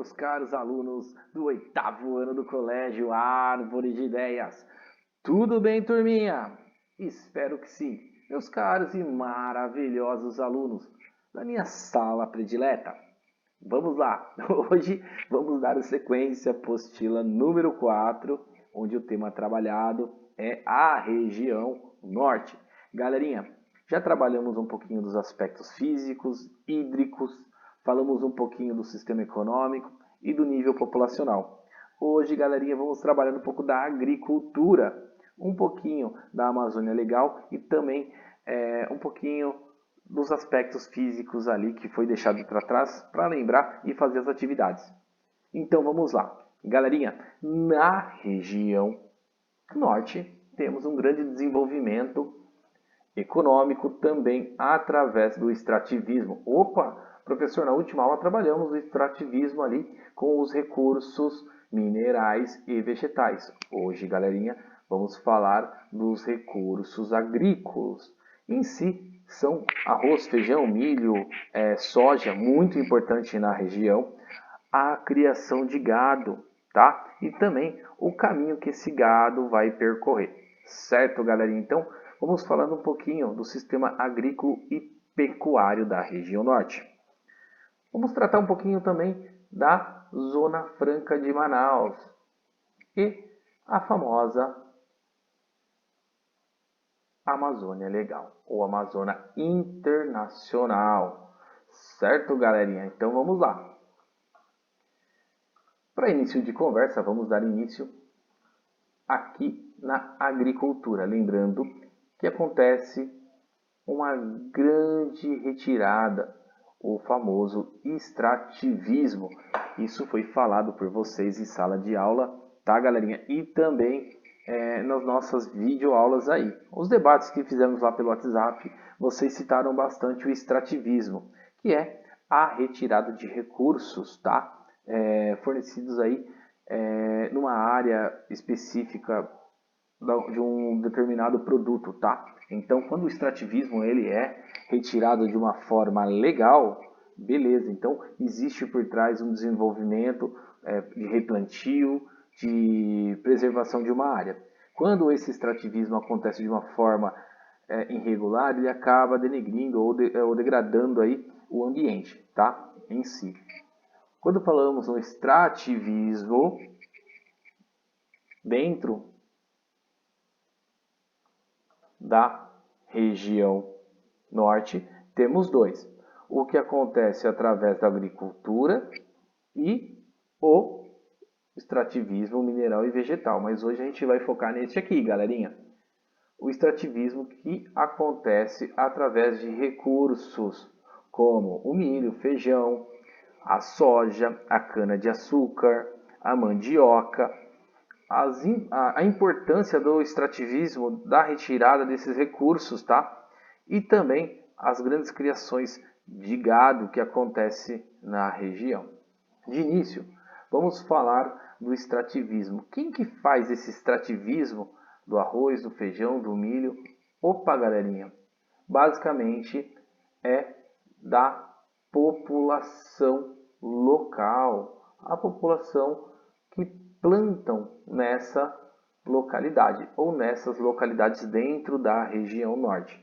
meus caros alunos do 8º ano do Colégio Árvore de Ideias. Tudo bem, turminha? Espero que sim. Meus caros e maravilhosos alunos da minha sala predileta. Vamos lá! Hoje vamos dar sequência à apostila número 4, onde o tema trabalhado é a região norte. Galerinha, já trabalhamos um pouquinho dos aspectos físicos, hídricos, falamos um pouquinho do sistema econômico e do nível populacional. Hoje, galerinha, vamos trabalhar um pouco da agricultura, um pouquinho da Amazônia Legal e também um pouquinho dos aspectos físicos ali que foi deixado para trás para lembrar e fazer as atividades. Então vamos lá. Galerinha, na região norte temos um grande desenvolvimento econômico também através do extrativismo. Opa! Professor, na última aula trabalhamos o extrativismo ali com os recursos minerais e vegetais. Hoje, galerinha, vamos falar dos recursos agrícolas. Em si, são arroz, feijão, milho, soja, muito importante na região, a criação de gado, tá? E também o caminho que esse gado vai percorrer. Certo, galerinha? Então, vamos falando um pouquinho do sistema agrícola e pecuário da região norte. Vamos tratar um pouquinho também da Zona Franca de Manaus e a famosa Amazônia Legal ou Amazônia Internacional. Certo, galerinha? Então vamos lá. Para início de conversa, vamos dar início aqui na agricultura. Lembrando que acontece uma grande retirada, o famoso extrativismo. Isso foi falado por vocês em sala de aula, tá, galerinha? E também nas nossas videoaulas aí. Os debates que fizemos lá pelo WhatsApp, vocês citaram bastante o extrativismo, que é a retirada de recursos, tá? Fornecidos aí numa área específica de um determinado produto, tá? Então, quando o extrativismo ele é retirado de uma forma legal, beleza. Então, existe por trás um desenvolvimento de replantio, de preservação de uma área. Quando esse extrativismo acontece de uma forma irregular, ele acaba denegrindo ou degradando aí o ambiente, tá? Em si. Quando falamos no extrativismo dentro da região norte, temos dois. O que acontece através da agricultura e o extrativismo mineral e vegetal. Mas hoje a gente vai focar nesse aqui, galerinha. O extrativismo que acontece através de recursos como o milho, o feijão, a soja, a cana-de-açúcar, a mandioca, a importância do extrativismo, da retirada desses recursos, tá? E também as grandes criações de gado que acontece na região. De início, vamos falar do extrativismo. Quem que faz esse extrativismo do arroz, do feijão, do milho? Opa, galerinha! Basicamente é da população local, a população que plantam nessa localidade ou nessas localidades dentro da região norte.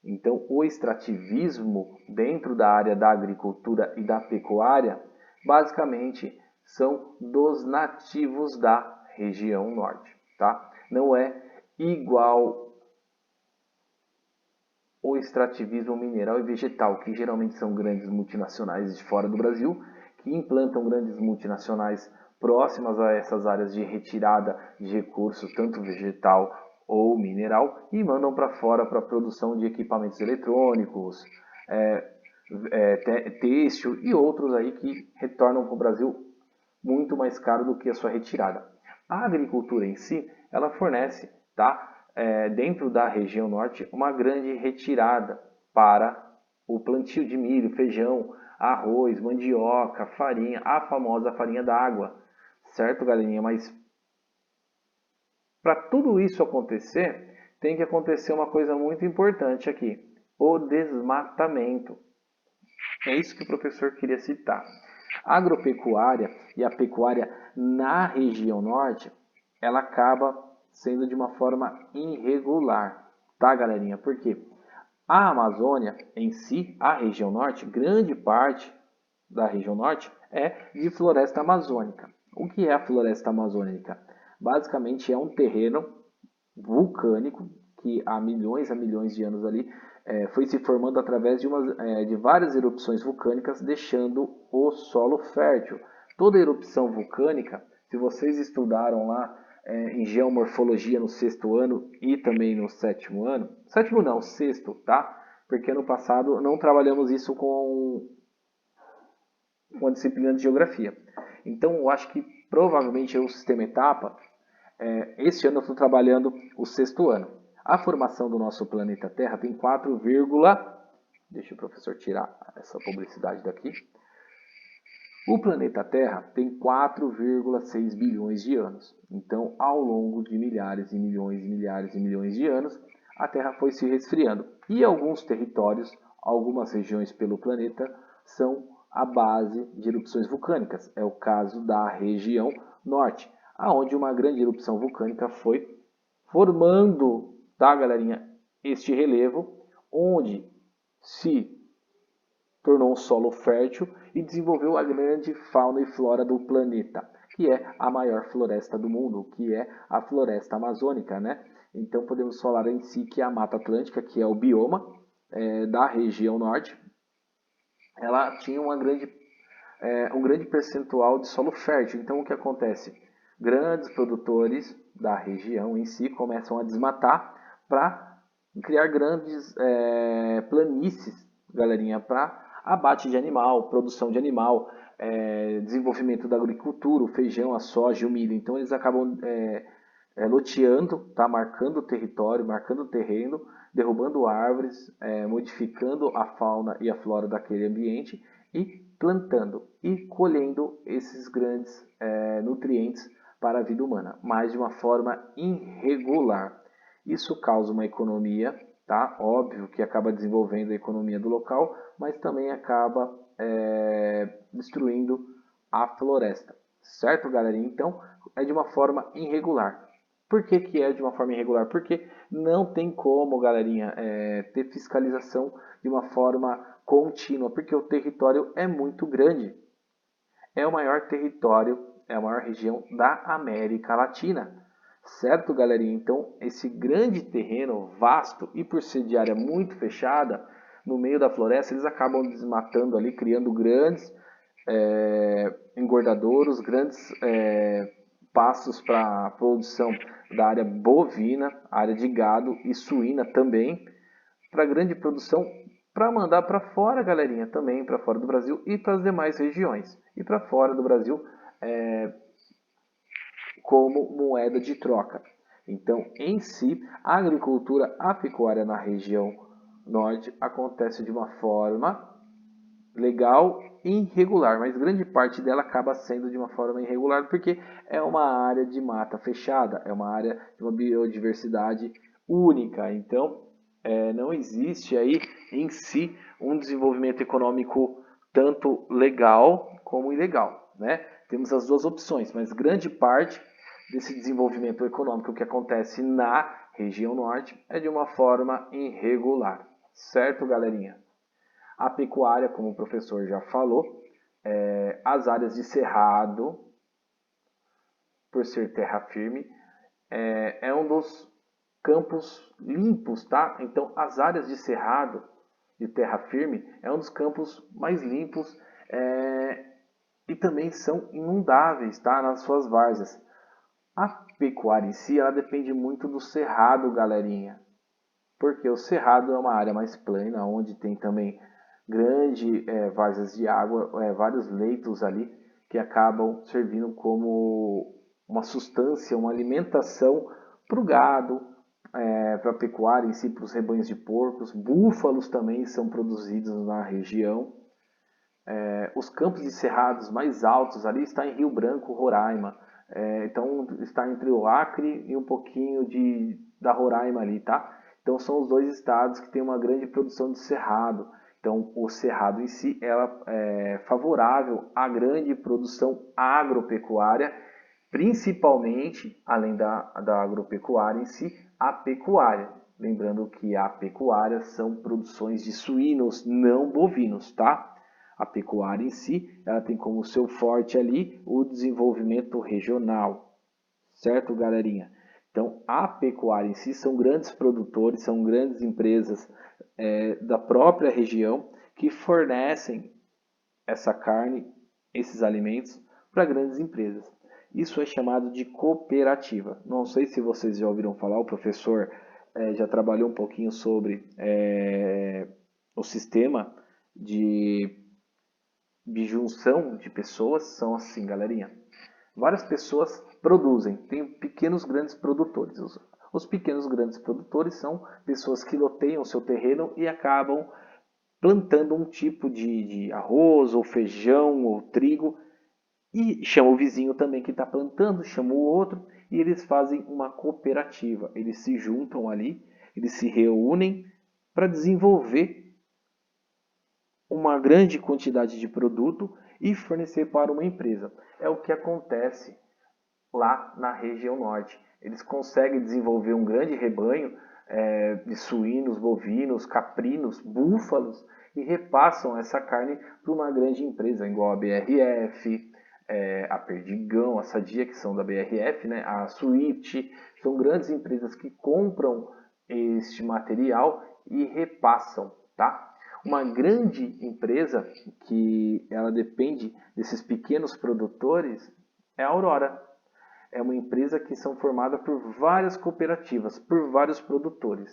Então, o extrativismo dentro da área da agricultura e da pecuária, basicamente, são dos nativos da região norte, tá? Não é igual o extrativismo mineral e vegetal, que geralmente são grandes multinacionais de fora do Brasil, que implantam grandes multinacionais próximas a essas áreas de retirada de recursos, tanto vegetal ou mineral, e mandam para fora para a produção de equipamentos eletrônicos, têxtil e outros aí que retornam para o Brasil muito mais caro do que a sua retirada. A agricultura em si, ela fornece, tá? Dentro da região norte, uma grande retirada para o plantio de milho, feijão, arroz, mandioca, farinha, a famosa farinha d'água. Certo, galerinha? Mas para tudo isso acontecer, tem que acontecer uma coisa muito importante aqui: o desmatamento. É isso que o professor queria citar. A agropecuária e a pecuária na região norte, ela acaba sendo de uma forma irregular, tá, galerinha? Por quê? A Amazônia em si, a região norte, grande parte da região norte é de floresta amazônica. O que é a floresta amazônica? Basicamente é um terreno vulcânico que há milhões de anos ali foi se formando através de várias erupções vulcânicas, deixando o solo fértil. Toda erupção vulcânica, se vocês estudaram lá em geomorfologia no sexto ano e também no sétimo ano, sétimo não, sexto, tá? Porque ano passado não trabalhamos isso com a disciplina de geografia. Então, eu acho que provavelmente o sistema etapa, este ano eu estou trabalhando o sexto ano. A formação do nosso planeta Terra tem 4, deixa o professor tirar essa publicidade daqui. O planeta Terra tem 4,6 bilhões de anos. Então, ao longo de milhares e milhões de anos, a Terra foi se resfriando. E alguns territórios, algumas regiões pelo planeta, são a base de erupções vulcânicas. É o caso da região norte, aonde uma grande erupção vulcânica foi formando, tá, galerinha, este relevo, onde se tornou um solo fértil e desenvolveu a grande fauna e flora do planeta, que é a maior floresta do mundo, que é a floresta amazônica, né? Então podemos falar em si que a Mata Atlântica, que é o bioma da região norte, ela tinha um grande percentual de solo fértil. Então o que acontece? Grandes produtores da região em si começam a desmatar para criar grandes planícies, galerinha, para abate de animal, produção de animal, desenvolvimento da agricultura, o feijão, a soja, o milho. Então eles acabam loteando, tá? Marcando o território, marcando o terreno, derrubando árvores, modificando a fauna e a flora daquele ambiente e plantando e colhendo esses grandes nutrientes para a vida humana, mas de uma forma irregular. Isso causa uma economia, tá? Óbvio que acaba desenvolvendo a economia do local, mas também acaba destruindo a floresta, certo, galerinha? Então, é de uma forma irregular. Por que, que é de uma forma irregular? Porque não tem como, galerinha, ter fiscalização de uma forma contínua, porque o território é muito grande. É o maior território, é a maior região da América Latina. Certo, galerinha? Então, esse grande terreno vasto e por ser de área muito fechada, no meio da floresta, eles acabam desmatando ali, criando grandes engordadouros, grandes pastos para a produção da área bovina, área de gado e suína também, para grande produção, para mandar para fora, galerinha, também para fora do Brasil e para as demais regiões. E para fora do Brasil, como moeda de troca. Então, em si, a agricultura, a pecuária na região norte acontece de uma forma legal e irregular, mas grande parte dela acaba sendo de uma forma irregular porque é uma área de mata fechada, é uma área de uma biodiversidade única. Então, não existe aí em si um desenvolvimento econômico tanto legal como ilegal, né? Temos as duas opções, mas grande parte desse desenvolvimento econômico que acontece na região norte é de uma forma irregular, certo, galerinha? A pecuária, como o professor já falou, as áreas de cerrado, por ser terra firme, é um dos campos limpos, tá? Então, as áreas de cerrado, de terra firme, é um dos campos mais limpos e também são inundáveis, tá? Nas suas várzeas. A pecuária em si, ela depende muito do cerrado, galerinha. Porque o cerrado é uma área mais plana, onde tem também grande várzeas de água, vários leitos ali que acabam servindo como uma sustância, uma alimentação para o gado, para a pecuária em si, para os rebanhos de porcos. Búfalos também são produzidos na região. Os campos de cerrados mais altos ali está em Rio Branco, Roraima. Então está entre o Acre e um pouquinho da Roraima ali, tá? Então são os dois estados que têm uma grande produção de cerrado. Então, o Cerrado em si ela é favorável à grande produção agropecuária, principalmente, além da agropecuária em si, a pecuária. Lembrando que a pecuária são produções de suínos, não bovinos, tá? A pecuária em si, ela tem como seu forte ali o desenvolvimento regional, certo, galerinha? Então, a pecuária em si são grandes produtores, são grandes empresas da própria região que fornecem essa carne, esses alimentos, para grandes empresas. Isso é chamado de cooperativa. Não sei se vocês já ouviram falar, o professor já trabalhou um pouquinho sobre o sistema de junção de pessoas. São assim, galerinha. Várias pessoas produzem, tem pequenos grandes produtores. Os pequenos grandes produtores são pessoas que loteiam o seu terreno e acabam plantando um tipo de arroz, ou feijão, ou trigo, e chama o vizinho também que está plantando, chama o outro, e eles fazem uma cooperativa. Eles se juntam ali, eles se reúnem para desenvolver uma grande quantidade de produto e fornecer para uma empresa. É o que acontece lá na região norte. Eles conseguem desenvolver um grande rebanho de suínos, bovinos, caprinos, búfalos e repassam essa carne para uma grande empresa, igual a BRF, a Perdigão, a Sadia, que são da BRF, né? A Swift. São grandes empresas que compram este material e repassam, tá? Uma grande empresa que ela depende desses pequenos produtores é a Aurora. É uma empresa que são formada por várias cooperativas, por vários produtores.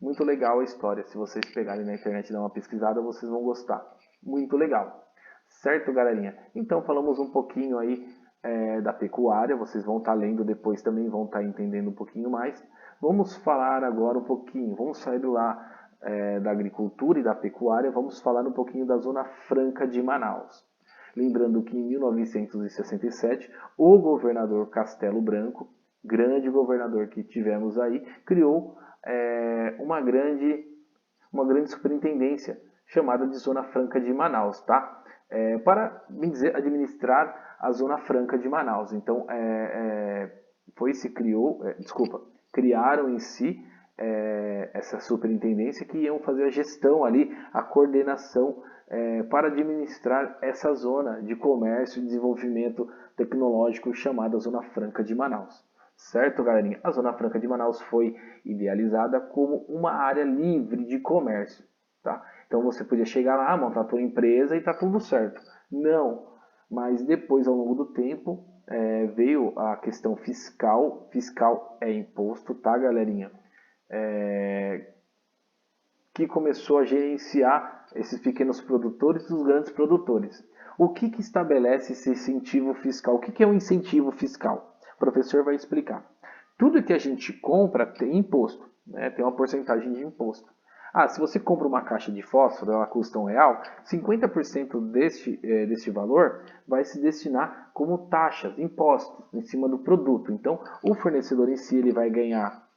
Muito legal a história. Se vocês pegarem na internet e dar uma pesquisada, vocês vão gostar. Muito legal. Certo, galerinha? Então, falamos um pouquinho aí da pecuária. Vocês vão estar lendo depois também, vão estar entendendo um pouquinho mais. Vamos falar agora um pouquinho. Vamos sair do lá da agricultura e da pecuária. Vamos falar um pouquinho da Zona Franca de Manaus. Lembrando que em 1967, o governador Castelo Branco, grande governador que tivemos aí, criou uma grande superintendência chamada de Zona Franca de Manaus, tá? Para administrar a Zona Franca de Manaus. Então, criaram em si essa superintendência que iam fazer a gestão ali, a coordenação para administrar essa zona de comércio e desenvolvimento tecnológico chamada Zona Franca de Manaus. Certo, galerinha? A Zona Franca de Manaus foi idealizada como uma área livre de comércio, tá? Então você podia chegar lá, montar a tua empresa e tá tudo certo. Não, mas depois, ao longo do tempo, veio a questão fiscal. Fiscal é imposto, tá, galerinha? Que começou a gerenciar esses pequenos produtores dos grandes produtores. O que estabelece esse incentivo fiscal? O que é um incentivo fiscal? O professor vai explicar. Tudo que a gente compra tem imposto, né? Tem uma porcentagem de imposto. Se você compra uma caixa de fósforo, ela custa R$1, 50% deste valor vai se destinar como taxas, impostos em cima do produto. Então, o fornecedor em si ele vai ganhar.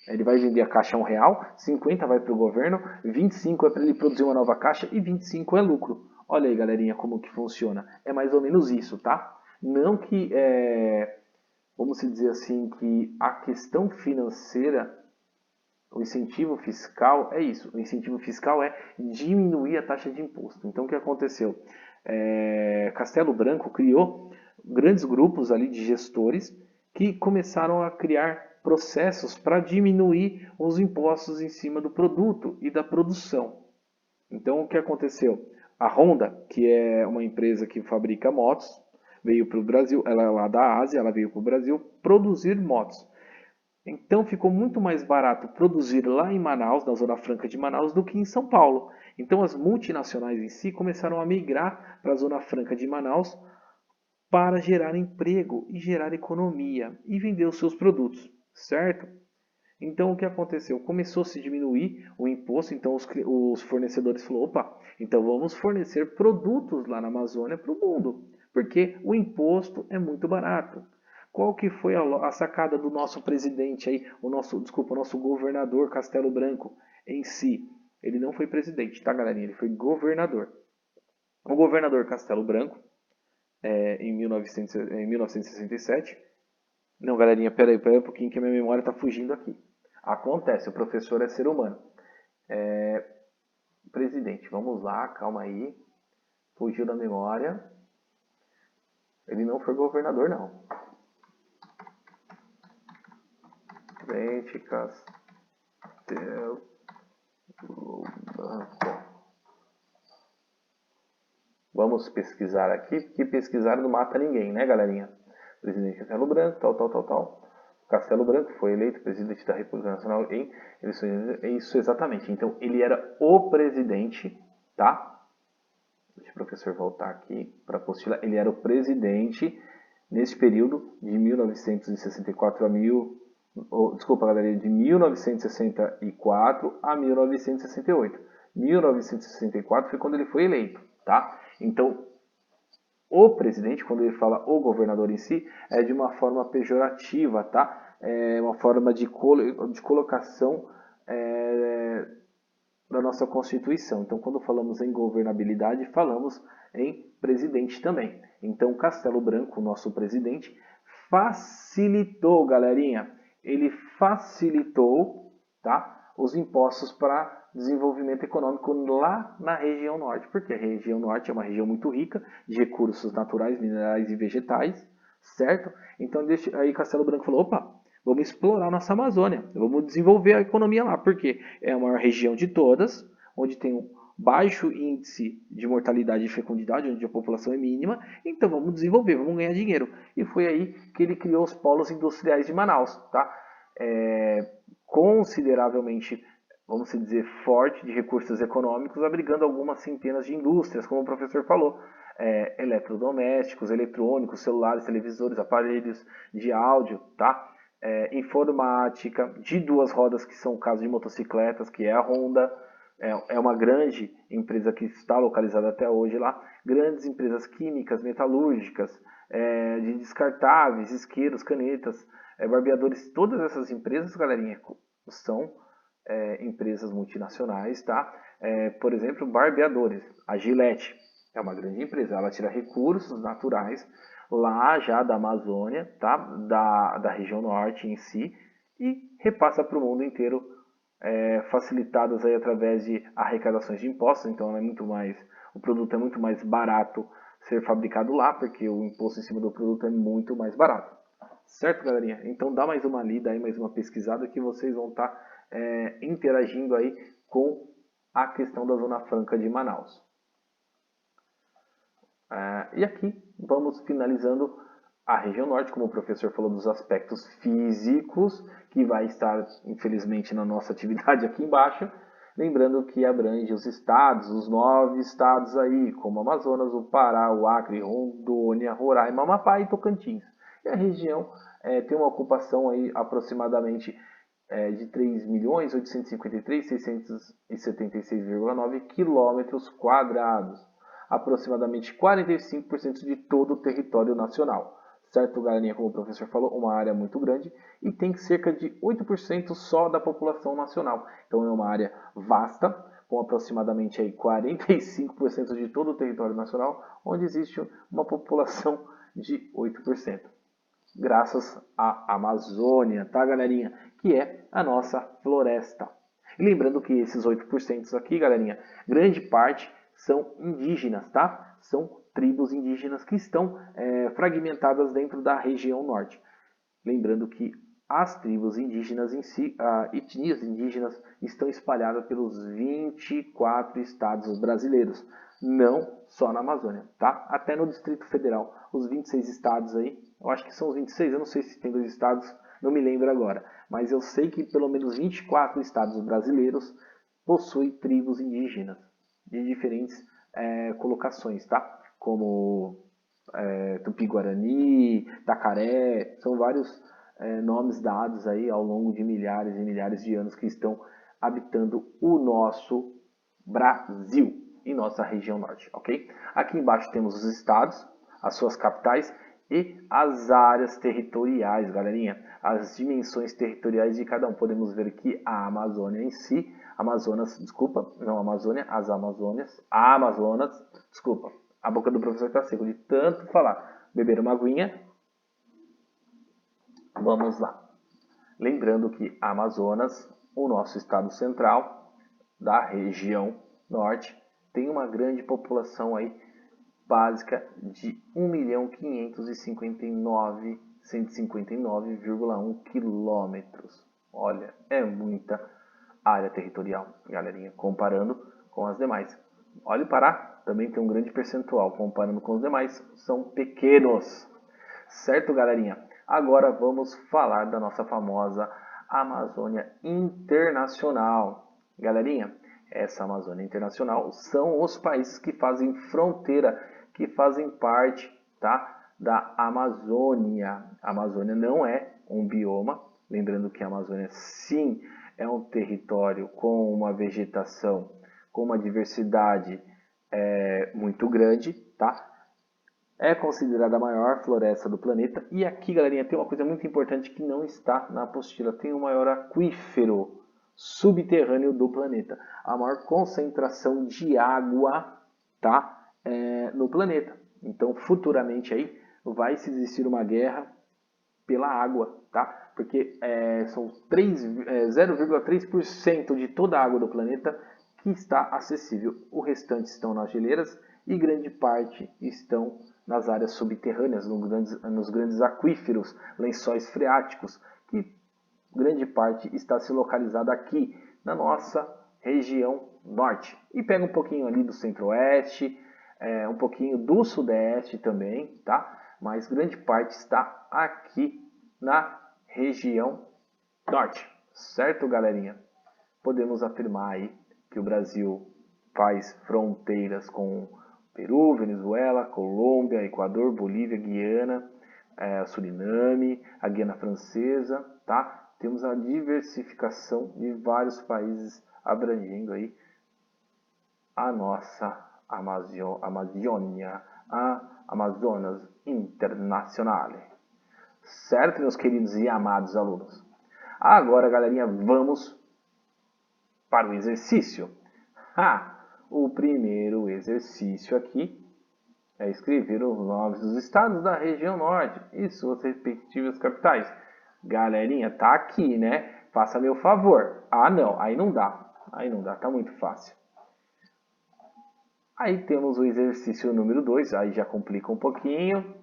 Ele vai vender a caixa a R$1, 50 vai para o governo, 25 é para ele produzir uma nova caixa e 25 é lucro. Olha aí, galerinha, como que funciona. É mais ou menos isso, tá? Não que, vamos dizer assim, que a questão financeira, o incentivo fiscal é isso. O incentivo fiscal é diminuir a taxa de imposto. Então, o que aconteceu? Castelo Branco criou grandes grupos ali de gestores que começaram a criar processos para diminuir os impostos em cima do produto e da produção. Então, o que aconteceu? A Honda, que é uma empresa que fabrica motos, veio para o Brasil, ela é lá da Ásia, ela veio para o Brasil produzir motos. Então, ficou muito mais barato produzir lá em Manaus, na Zona Franca de Manaus, do que em São Paulo. Então, as multinacionais em si começaram a migrar para a Zona Franca de Manaus para gerar emprego e gerar economia e vender os seus produtos. Certo? Então o que aconteceu? Começou a se diminuir o imposto, então os fornecedores falaram, opa, então vamos fornecer produtos lá na Amazônia para o mundo, porque o imposto é muito barato. Qual que foi a sacada do nosso presidente aí, o nosso governador Castelo Branco em si? Ele não foi presidente, tá, galerinha? Ele foi governador. O governador Castelo Branco, em 1967. Não, galerinha, peraí um pouquinho que a minha memória tá fugindo aqui. Acontece, o professor é ser humano. Presidente, vamos lá, calma aí. Fugiu da memória. Ele não foi governador, não. Presidente Castelo Branco. Vamos pesquisar aqui, porque pesquisar não mata ninguém, né, galerinha? Presidente Castelo Branco, tal. Castelo Branco foi eleito presidente da República Nacional em eleições. Isso exatamente. Então, ele era o presidente, tá? Deixa o professor voltar aqui para a apostila. Ele era o presidente nesse período de 1964 a desculpa, galera, de 1964 a 1968. 1964 foi quando ele foi eleito, tá? Então, o presidente, quando ele fala o governador em si, é de uma forma pejorativa, tá? É uma forma de colocação da nossa Constituição. Então, quando falamos em governabilidade, falamos em presidente também. Então, Castelo Branco, nosso presidente, facilitou, galerinha, ele facilitou, tá, os impostos para desenvolvimento econômico lá na região norte, porque a região norte é uma região muito rica de recursos naturais, minerais e vegetais, certo? Então, aí Castelo Branco falou, opa, vamos explorar nossa Amazônia, vamos desenvolver a economia lá, porque é a maior região de todas, onde tem um baixo índice de mortalidade e fecundidade, onde a população é mínima, então vamos desenvolver, vamos ganhar dinheiro. E foi aí que ele criou os polos industriais de Manaus, tá? Consideravelmente, vamos dizer, forte de recursos econômicos, abrigando algumas centenas de indústrias, como o professor falou, eletrodomésticos, eletrônicos, celulares, televisores, aparelhos de áudio, tá? Informática, de duas rodas, que são o caso de motocicletas, que é a Honda, é uma grande empresa que está localizada até hoje lá, grandes empresas químicas, metalúrgicas, de descartáveis, isqueiros, canetas, barbeadores, todas essas empresas, galerinha, são empresas multinacionais, tá? Por exemplo, barbeadores, a Gillette é uma grande empresa, ela tira recursos naturais lá já da Amazônia, tá? Da região norte em si, e repassa para o mundo inteiro, facilitadas aí através de arrecadações de impostos. Então o produto é muito mais barato ser fabricado lá, porque o imposto em cima do produto é muito mais barato. Certo, galerinha? Então dá mais uma lida aí, mais uma pesquisada, que vocês vão estar interagindo aí com a questão da Zona Franca de Manaus. E aqui vamos finalizando a região norte, como o professor falou, dos aspectos físicos, que vai estar, infelizmente, na nossa atividade aqui embaixo. Lembrando que abrange os estados, os 9 estados aí, como Amazonas, o Pará, o Acre, Rondônia, Roraima, Amapá e Tocantins. E a região tem uma ocupação aí aproximadamente de 3.853.676,9 quilômetros quadrados, aproximadamente 45% de todo o território nacional. Certo, galerinha? Como o professor falou, uma área muito grande e tem cerca de 8% só da população nacional. Então é uma área vasta, com aproximadamente aí 45% de todo o território nacional, onde existe uma população de 8%. Graças à Amazônia, tá, galerinha? Que é a nossa floresta. E lembrando que esses 8% aqui, galerinha, grande parte são indígenas, tá? São tribos indígenas que estão fragmentadas dentro da região norte. Lembrando que as tribos indígenas em si, etnias indígenas, estão espalhadas pelos 24 estados brasileiros, não só na Amazônia, tá? Até no Distrito Federal, os 26 estados aí, eu acho que são os 26, eu não sei se tem 2 estados, não me lembro agora, mas eu sei que pelo menos 24 estados brasileiros possuem tribos indígenas de diferentes colocações, tá? Como Tupi-Guarani, Tacaré, são vários nomes dados aí ao longo de milhares e milhares de anos que estão habitando o nosso Brasil e nossa região norte, ok? Aqui embaixo temos os estados, as suas capitais e as áreas territoriais, galerinha. As dimensões territoriais de cada um. Podemos ver que a Amazônia em si Amazonas, desculpa, não Amazônia, as Amazônias, a Amazonas, desculpa, a boca do professor está seca de tanto falar. Beber uma aguinha. Vamos lá. Lembrando que Amazonas, o nosso estado central, da região norte, tem uma grande população aí, básica de 1.559.159,1 quilômetros. Olha, é muita área territorial, galerinha, comparando com as demais. Olha o Pará, também tem um grande percentual, comparando com os demais, são pequenos. Certo, galerinha? Agora vamos falar da nossa famosa Amazônia Internacional. Galerinha, essa Amazônia Internacional são os países que fazem fronteira, que fazem parte, tá, da Amazônia. A Amazônia não é um bioma, lembrando que a Amazônia sim é um território com uma vegetação, com uma diversidade muito grande, tá? É considerada a maior floresta do planeta. E aqui, galerinha, tem uma coisa muito importante que não está na apostila. Tem o maior aquífero subterrâneo do planeta. A maior concentração de água, tá, no planeta. Então, futuramente aí, vai se existir uma guerra pela água, tá? Porque são 0,3% de toda a água do planeta que está acessível. O restante estão nas geleiras e grande parte estão nas áreas subterrâneas, nos grandes aquíferos, lençóis freáticos, que grande parte está se localizada aqui na nossa região norte. E pega um pouquinho ali do centro-oeste, um pouquinho do sudeste também, tá? Mas grande parte está aqui na região norte, certo, galerinha? Podemos afirmar aí que o Brasil faz fronteiras com Peru, Venezuela, Colômbia, Equador, Bolívia, Guiana, Suriname, a Guiana Francesa, tá? Temos a diversificação de vários países abrangendo aí a nossa Amazônia, a Amazonas Internacional. Certo, meus queridos e amados alunos? Agora, galerinha, vamos para o exercício. O primeiro exercício aqui é escrever os nomes dos estados da região norte e suas respectivas capitais. Galerinha, tá aqui, né? Faça meu favor. Não, aí não dá. Aí não dá, tá muito fácil. Aí temos o exercício número 2, aí já complica um pouquinho.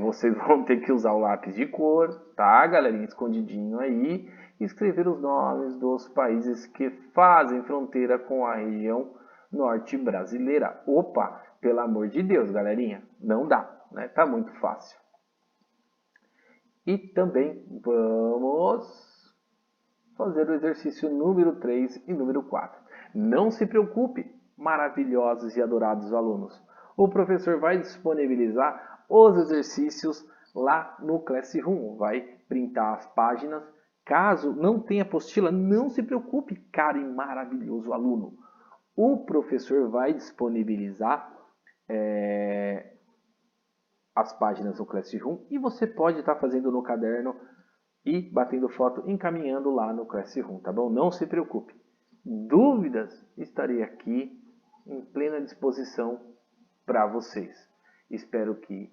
Vocês vão ter que usar o lápis de cor, tá, galerinha? Escondidinho aí. E escrever os nomes dos países que fazem fronteira com a região norte brasileira. Opa, pelo amor de Deus, galerinha, não dá, né? Tá muito fácil. E também vamos fazer o exercício número 3 e número 4. Não se preocupe, maravilhosos e adorados alunos. O professor vai disponibilizar os exercícios lá no Classroom. Vai printar as páginas. Caso não tenha apostila, não se preocupe, caro e maravilhoso aluno. O professor vai disponibilizar as páginas no Classroom e você pode estar fazendo no caderno e batendo foto, encaminhando lá no Classroom, tá bom? Não se preocupe. Dúvidas? Estarei aqui em plena disposição para vocês. Espero que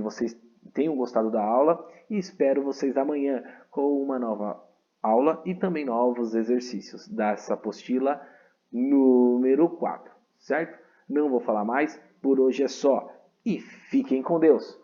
vocês tenham gostado da aula e espero vocês amanhã com uma nova aula e também novos exercícios dessa apostila número 4, certo? Não vou falar mais, por hoje é só e fiquem com Deus!